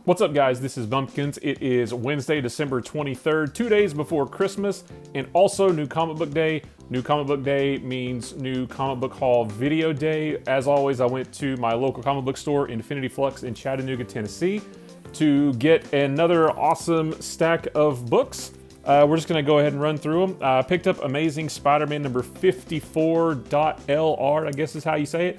What's up, guys? This is Bumpkins. It is Wednesday, December 23rd, 2 days before Christmas, and also New Comic Book Day. New Comic Book Day means New Comic Book Haul Video Day. As always, I went to my local comic book store, Infinity Flux in Chattanooga, Tennessee, to get another awesome stack of books. We're just going to go ahead and run through them. I picked up Amazing Spider-Man number 54.LR, I guess is how you say it.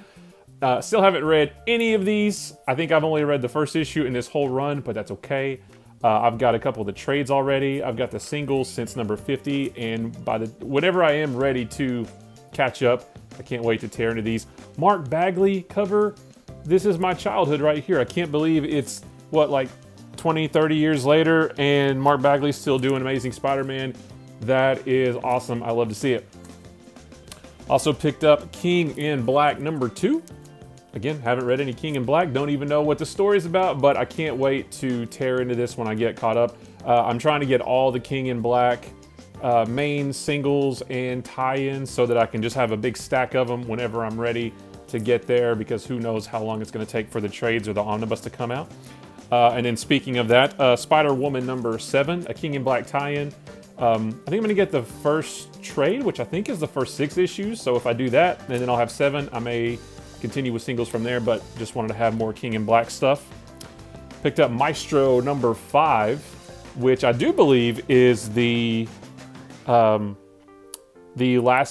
Still haven't read any of these. I think I've only read the first issue in this whole run, but that's okay. I've got a couple of the trades already. I've got the singles since number 50, and whenever I am ready to catch up, I can't wait to tear into these. Mark Bagley cover. This is my childhood right here. I can't believe it's, like 20, 30 years later, and Mark Bagley's still doing Amazing Spider-Man. That is awesome. I love to see it. Also picked up King in Black number 2. Again, haven't read any King in Black, don't even know what the story's about, but I can't wait to tear into this when I get caught up. I'm trying to get all the King in Black main singles and tie-ins so that I can just have a big stack of them whenever I'm ready to get there, because who knows how long it's going to take for the trades or the omnibus to come out. And then speaking of that, Spider-Woman number 7, a King in Black tie-in. I think I'm going to get the first trade, which I think is the first 6 issues, so if I do that, and then I'll have 7, I may continue with singles from there, but just wanted to have more King in Black stuff. Picked up Maestro number 5, which I do believe is the last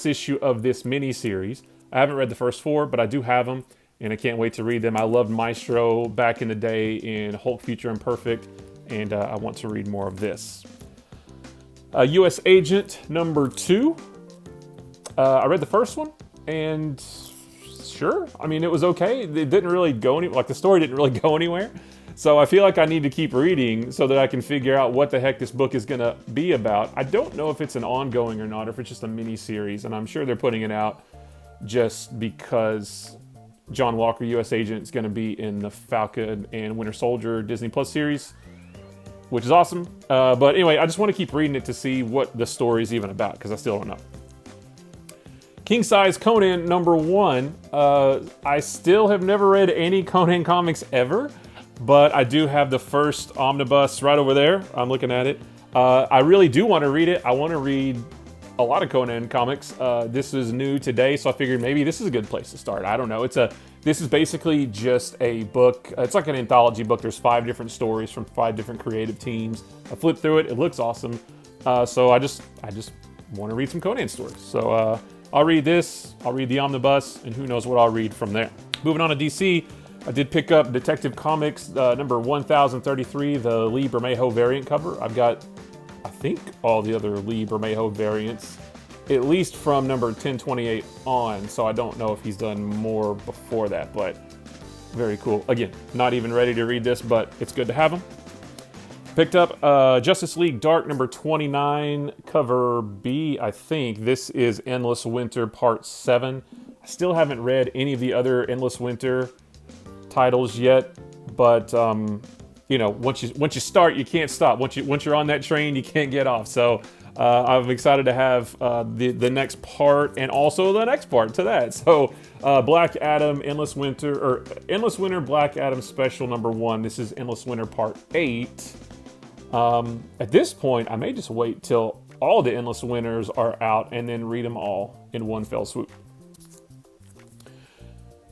issue of this mini-series. I haven't read the first 4, but I do have them, and I can't wait to read them. I loved Maestro back in the day in Hulk Future Imperfect, and I want to read more of this. U.S. Agent number 2. I read the first one, and sure. I mean, it was okay. It didn't really go the story didn't really go anywhere. So I feel like I need to keep reading so that I can figure out what the heck this book is going to be about. I don't know if it's an ongoing or not, or if it's just a mini-series, and I'm sure they're putting it out just because John Walker, U.S. Agent, is going to be in the Falcon and Winter Soldier Disney Plus series, which is awesome. But anyway, I just want to keep reading it to see what the story is even about, because I still don't know. King Size Conan number 1. I still have never read any Conan comics ever, but I do have the first omnibus right over there. I'm looking at it. I really do want to read it. I want to read a lot of Conan comics. This is new today, so I figured maybe this is a good place to start. I don't know. This is basically just a book. It's like an anthology book. There's 5 different stories from 5 different creative teams. I flipped through it. It looks awesome. So I just want to read some Conan stories. So I'll read this, I'll read the omnibus, and who knows what I'll read from there. Moving on to DC, I did pick up Detective Comics number 1033, the Lee Bermejo variant cover. I've got, I think, all the other Lee Bermejo variants, at least from number 1028 on, so I don't know if he's done more before that, but very cool. Again, not even ready to read this, but it's good to have them. Picked up Justice League Dark number 29, cover B, I think. This is Endless Winter Part 7. I still haven't read any of the other Endless Winter titles yet, but once you start, you can't stop. Once you're on that train, you can't get off. So I'm excited to have the next part, and also the next part to that. So Black Adam, Endless Winter Black Adam Special number 1. This is Endless Winter Part 8. At this point, I may just wait till all the Endless Winters are out and then read them all in one fell swoop.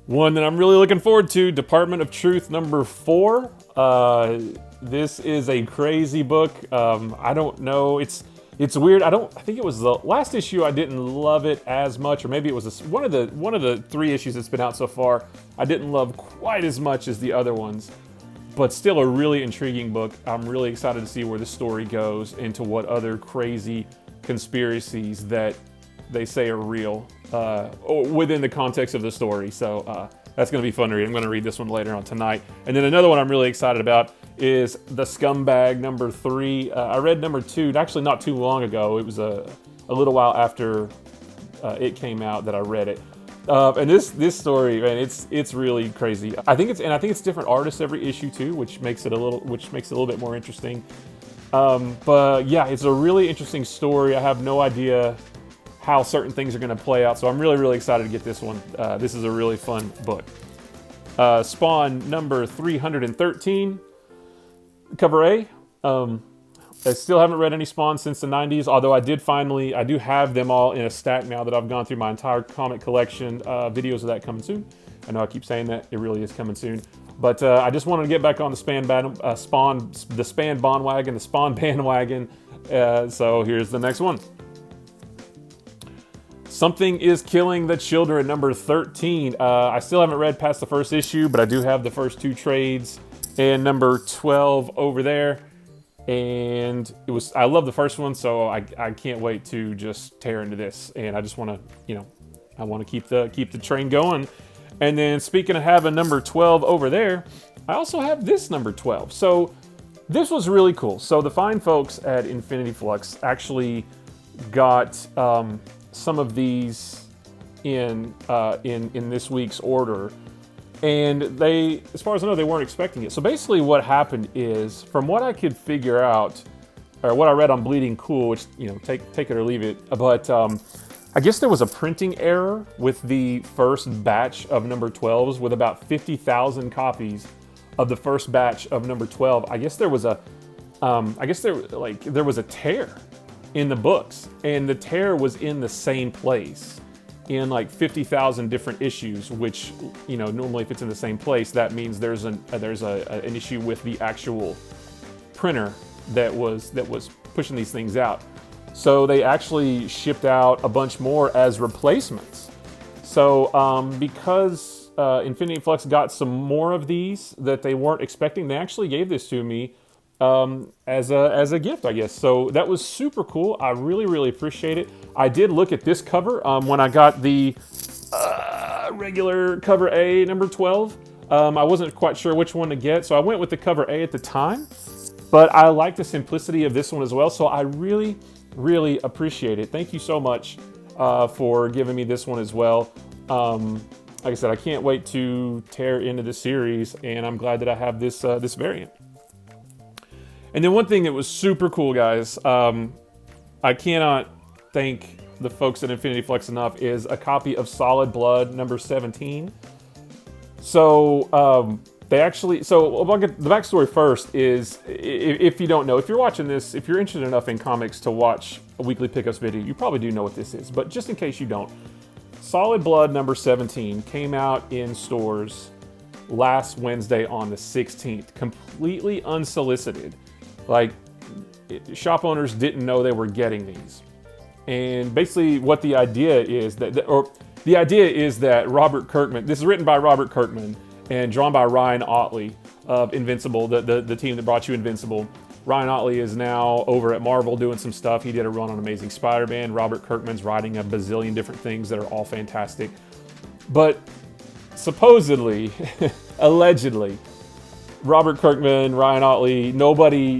One that I'm really looking forward to, Department of Truth number 4. This is a crazy book. I don't know. It's weird. I think it was the last issue I didn't love it as much, or maybe it was one of the 3 issues that's been out so far. I didn't love quite as much as the other ones. But still a really intriguing book. I'm really excited to see where the story goes, into what other crazy conspiracies that they say are real within the context of the story. So that's going to be fun to read. I'm going to read this one later on tonight. And then another one I'm really excited about is The Scumbag number 3. I read number 2, actually not too long ago. It was a little while after it came out that I read it. And this story, man, it's really crazy. I think it's different artists every issue too, which makes it a little bit more interesting. But yeah, it's a really interesting story. I have no idea how certain things are going to play out, so I'm really, really excited to get this one. This is a really fun book. Spawn number 313. Cover A. I still haven't read any Spawn since the 90s, although I do have them all in a stack now that I've gone through my entire comic collection. Videos of that coming soon. I know I keep saying that, it really is coming soon. But I just wanted to get back on the Spawn bandwagon. So here's the next one. Something is Killing the Children, number 13. I still haven't read past the first issue, but I do have the first 2 trades and number 12 over there. And I love the first one, so I can't wait to just tear into this. And I just want to, I want to keep the train going. And then speaking of having number 12 over there, I also have this number 12. So this was really cool. So the fine folks at Infinity Flux actually got some of these in this week's order. And they, as far as I know, they weren't expecting it. So basically what happened is, from what I could figure out, or what I read on Bleeding Cool, which, take it or leave it, but I guess there was a printing error with the first batch of number 12s with about 50,000 copies of the first batch of number 12. I guess there was a, there was a tear in the books, and the tear was in the same place in like 50,000 different issues, which, normally if it's in the same place, that means there's an issue with the actual printer that was pushing these things out. So they actually shipped out a bunch more as replacements. So because Infinity Flux got some more of these that they weren't expecting, they actually gave this to me as a gift, I guess. So that was super cool. I really, really appreciate it. I did look at this cover when I got the regular cover A, number 12. I wasn't quite sure which one to get, so I went with the cover A at the time. But I like the simplicity of this one as well, so I really, really appreciate it. Thank you so much for giving me this one as well. Like I said, I can't wait to tear into the series, and I'm glad that I have this this variant. And then one thing that was super cool, guys, I cannot thank the folks at Infinity Flux enough, is a copy of Solid Blood number 17. So they actually, the backstory first is, if you don't know, if you're watching this, if you're interested enough in comics to watch a weekly pickups video, you probably do know what this is. But just in case you don't, Solid Blood number 17 came out in stores last Wednesday on the 16th, completely unsolicited. Like, shop owners didn't know they were getting these. And basically what the idea is that Robert Kirkman, this is written by Robert Kirkman and drawn by Ryan Ottley of Invincible, the team that brought you Invincible. Ryan Ottley is now over at Marvel doing some stuff. He did a run on Amazing Spider-Man. Robert Kirkman's writing a bazillion different things that are all fantastic. But supposedly, allegedly, Robert Kirkman, Ryan Ottley, nobody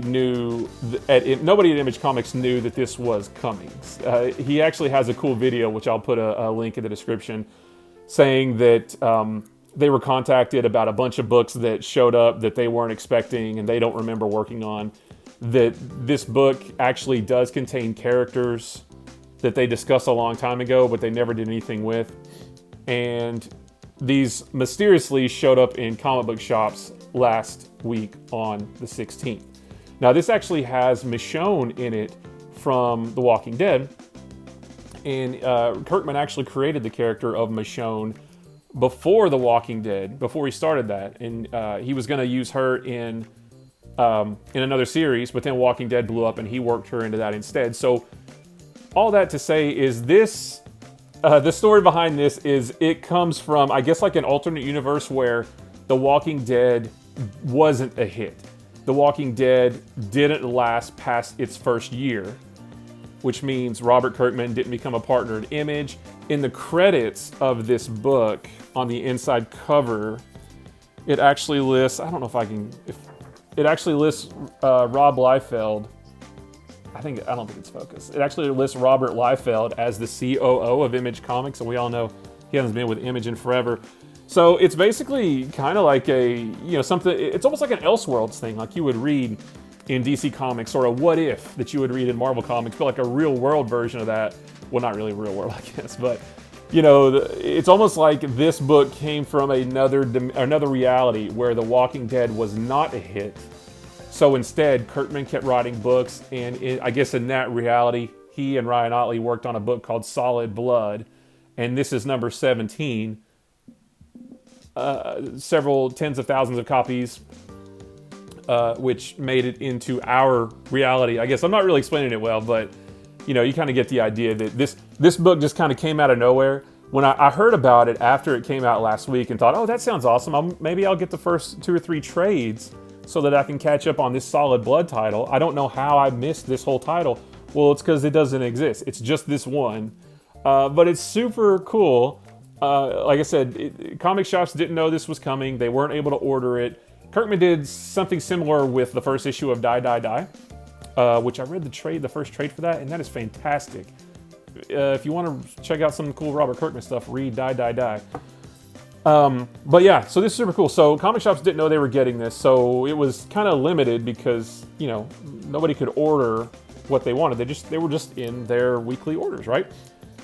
at Image Comics knew that this was coming. He actually has a cool video, which I'll put a link in the description, saying that they were contacted about a bunch of books that showed up that they weren't expecting and they don't remember working on. That this book actually does contain characters that they discussed a long time ago, but they never did anything with. And these mysteriously showed up in comic book shops last week on the 16th. Now, this actually has Michonne in it from The Walking Dead. And Kirkman actually created the character of Michonne before The Walking Dead, before he started that. And he was going to use her in another series, but then Walking Dead blew up and he worked her into that instead. So all that to say is this, the story behind this is it comes from, I guess, like an alternate universe where The Walking Dead wasn't a hit. The Walking Dead didn't last past its first year, which means Robert Kirkman didn't become a partner at Image. In the credits of this book, on the inside cover, it actually lists, I don't know if I can, it actually lists Rob Liefeld. I don't think it's focused. It actually lists Robert Liefeld as the COO of Image Comics, and we all know he hasn't been with Image in forever. So it's basically kind of like something, it's almost like an Elseworlds thing, like you would read in DC Comics, or a What If that you would read in Marvel Comics, but like a real world version of that. Well, not really real world, I guess, but it's almost like this book came from another reality where The Walking Dead was not a hit. So instead, Kirkman kept writing books, and I guess in that reality, he and Ryan Ottley worked on a book called Solid Blood, and this is number 17. Several tens of thousands of copies, which made it into our reality. I guess I'm not really explaining it well, but you know, you kind of get the idea that this book just kind of came out of nowhere. When I heard about it after it came out last week and thought, oh, that sounds awesome. Maybe I'll get the first 2 or 3 trades so that I can catch up on this Solid Blood title. I don't know how I missed this whole title. Well, it's because it doesn't exist. It's just this one. But it's super cool. Like I said, comic shops didn't know this was coming. They weren't able to order it. Kirkman did something similar with the first issue of Die, Die, Die, which I read the first trade for that, and that is fantastic. If you want to check out some cool Robert Kirkman stuff, read Die, Die, Die. But yeah, so this is super cool. So comic shops didn't know they were getting this, so it was kind of limited because, you know, nobody could order what they wanted. They were just in their weekly orders, right?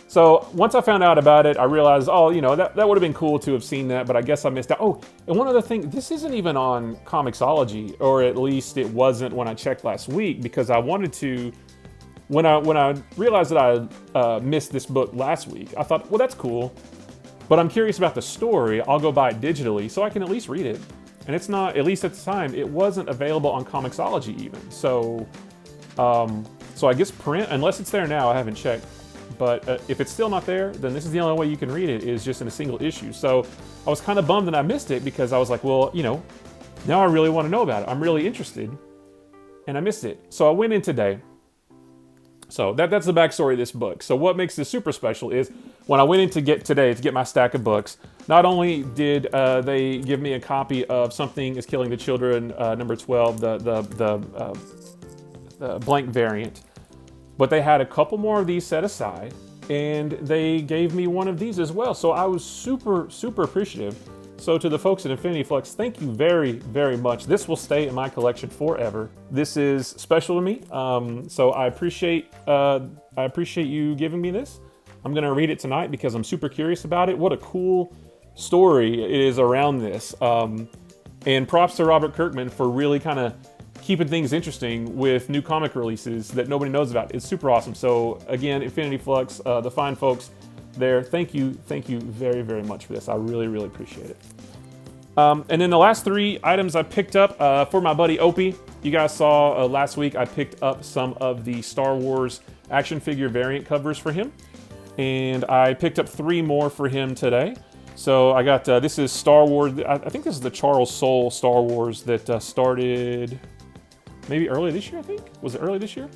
So once I found out about it, I realized, oh, you know, that would have been cool to have seen that, but I guess I missed out. Oh, and one other thing, this isn't even on Comixology, or at least it wasn't when I checked last week, because I wanted to, when I realized that I missed this book last week, I thought, well, that's cool, but I'm curious about the story. I'll go buy it digitally so I can at least read it. And it's not, at least at the time, it wasn't available on Comixology even. So, so I guess print, unless it's there now, I haven't checked. But if it's still not there, then this is the only way you can read it, is just in a single issue. So I was kind of bummed that I missed it, because I was like, well, you know, now I really want to know about it. I'm really interested, and I missed it. So I went in today. So that's the backstory of this book. So what makes this super special is when I went in to get my stack of books, not only did they give me a copy of Something is Killing the Children, number 12, the blank variant, but they had a couple more of these set aside, and they gave me one of these as well. So I was super, super appreciative. So to the folks at Infinity Flux, thank you very, very much. This will stay in my collection forever. This is special to me. So I appreciate you giving me this. I'm gonna read it tonight because I'm super curious about it. What a cool story it is around this. And props to Robert Kirkman for really kind of keeping things interesting with new comic releases that nobody knows about. It's super awesome. So again, Infinity Flux, the fine folks there, thank you very, very much for this. I really, really appreciate it. And then the last 3 items I picked up for my buddy Opie. You guys saw last week I picked up some of the Star Wars action figure variant covers for him, and I picked up 3 more for him today. So I got, this is Star Wars, I think this is the Charles Soule Star Wars that started maybe early this year, I think? Was it early this year?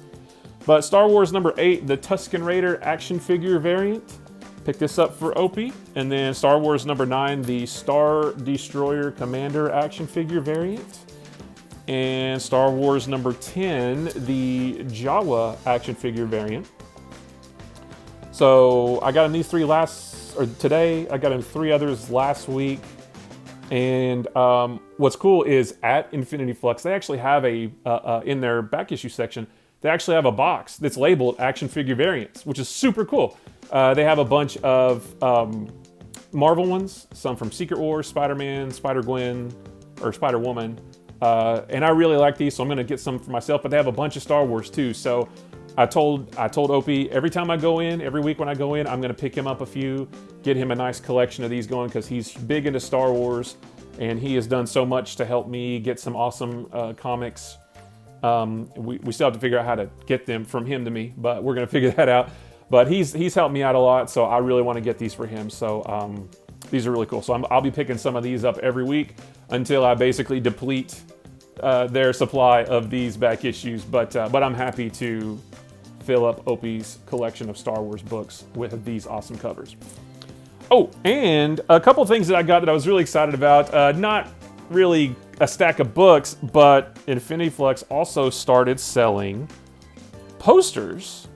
But Star Wars number 8, the Tusken Raider action figure variant. Picked this up for Opie. And then Star Wars number 9, the Star Destroyer Commander action figure variant. And Star Wars number 10, the Jawa action figure variant. So I got in these 3 today. I got in 3 others last week. And what's cool is at Infinity Flux, they actually have in their back issue section, they actually have a box that's labeled action figure variants, which is super cool. They have a bunch of Marvel ones, some from Secret Wars, Spider-Man, Spider-Gwen, or Spider-Woman. And I really like these, so I'm gonna get some for myself, but they have a bunch of Star Wars too. So I told Opie, every time I go in, every week when I go in, I'm gonna pick him up a few, get him a nice collection of these going, because he's big into Star Wars, and he has done so much to help me get some awesome comics. We still have to figure out how to get them from him to me, but we're gonna figure that out. But he's helped me out a lot, so I really want to get these for him. So these are really cool. So I'll be picking some of these up every week until I basically deplete their supply of these back issues. But I'm happy to fill up Opie's collection of Star Wars books with these awesome covers. Oh, and a couple things that I got that I was really excited about. Not really a stack of books, but Infinity Flux also started selling posters.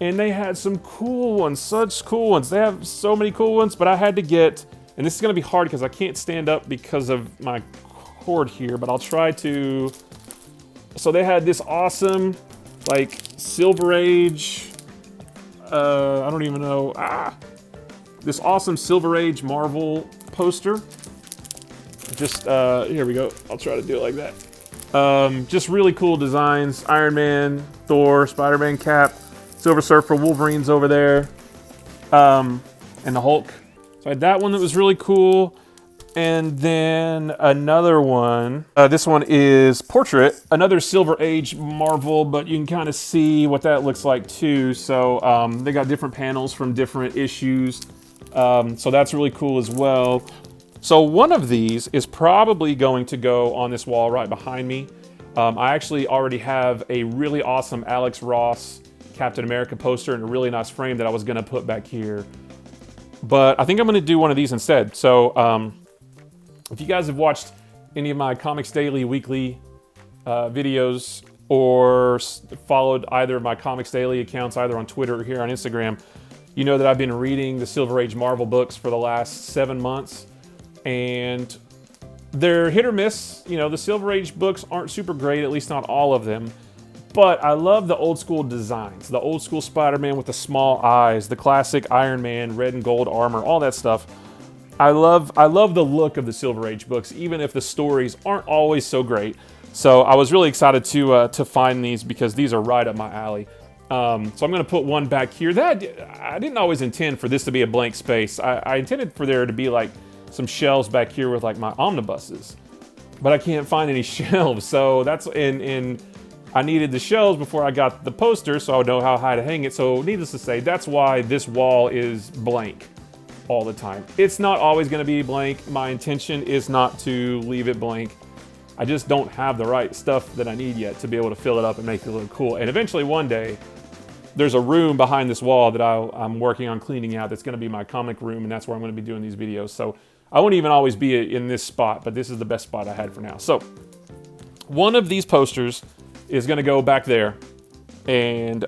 And they had some cool ones, such cool ones. They have so many cool ones, but I had to get, and this is gonna be hard because I can't stand up because of my cord here, but I'll try to. So they had this awesome, like, Silver Age, I don't even know, this awesome Silver Age Marvel poster. Just, here we go. I'll try to do it like that. Just really cool designs. Iron Man, Thor, Spider-Man Cap, Silver Surfer, Wolverine's over there, and the Hulk. So I had that one that was really cool. And then another one. This one is Portrait, another Silver Age Marvel, but you can kind of see what that looks like too. So they got different panels from different issues. So that's really cool as well. So one of these is probably going to go on this wall right behind me. I actually already have a really awesome Alex Ross Captain America poster in a really nice frame that I was going to put back here. But I think I'm going to do one of these instead. So if you guys have watched any of my Comics Daily weekly videos or followed either of my Comics Daily accounts, either on Twitter or here on Instagram, you know that I've been reading the Silver Age Marvel books for the last 7 months. And they're hit or miss. You know, the Silver Age books aren't super great, at least not all of them. But I love the old school designs. The old school Spider-Man with the small eyes, the classic Iron Man, red and gold armor, all that stuff. I love the look of the Silver Age books, even if the stories aren't always so great. So I was really excited to find these because these are right up my alley. So I'm going to put one back here. That I didn't always intend for this to be a blank space. I intended for there to be like some shelves back here with like my omnibuses, but I can't find any shelves. So that's in. I needed the shelves before I got the poster, so I would know how high to hang it. So needless to say, that's why this wall is blank all the time. It's not always going to be blank. My intention is not to leave it blank. I just don't have the right stuff that I need yet to be able to fill it up and make it look cool. And eventually one day, there's a room behind this wall that I'm working on cleaning out that's going to be my comic room, and that's where I'm going to be doing these videos. So I won't even always be in this spot, but this is the best spot I had for now. So one of these posters is going to go back there, and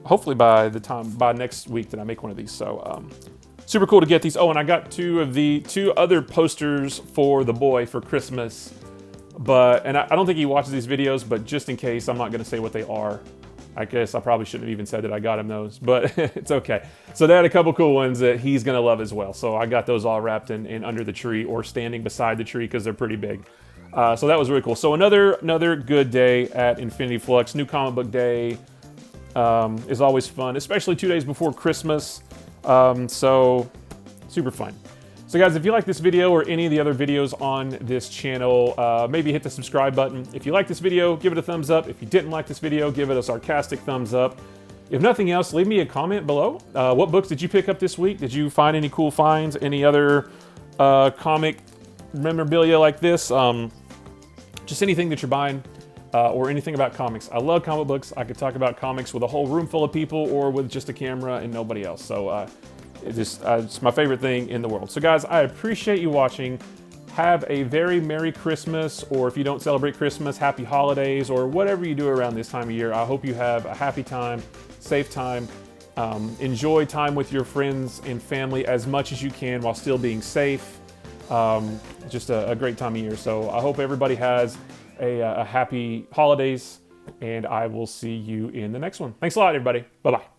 hopefully by next week that I make one of these. So super cool to get these. Oh, and I got two other posters for the boy for Christmas. And I don't think he watches these videos, but just in case, I'm not going to say what they are. I guess I probably shouldn't have even said that I got him those, but it's okay. So they had a couple cool ones that he's going to love as well. So I got those all wrapped in under the tree or standing beside the tree because they're pretty big. So that was really cool. So another good day at Infinity Flux. New Comic Book Day is always fun, especially 2 days before Christmas. So super fun. So guys, if you like this video or any of the other videos on this channel, maybe hit the subscribe button. If you like this video, give it a thumbs up. If you didn't like this video, give it a sarcastic thumbs up. If nothing else, leave me a comment below. What books did you pick up this week? Did you find any cool finds? Any other comic memorabilia like this? Just anything that you're buying or anything about comics. I love comic books. I could talk about comics with a whole room full of people or with just a camera and nobody else. So it's my favorite thing in the world. So guys, I appreciate you watching. Have a very Merry Christmas, or if you don't celebrate Christmas, Happy Holidays, or whatever you do around this time of year. I hope you have a happy time, safe time. Enjoy time with your friends and family as much as you can while still being safe. Just a great time of year. So I hope everybody has a happy holidays, and I will see you in the next one. Thanks a lot, everybody. Bye-bye.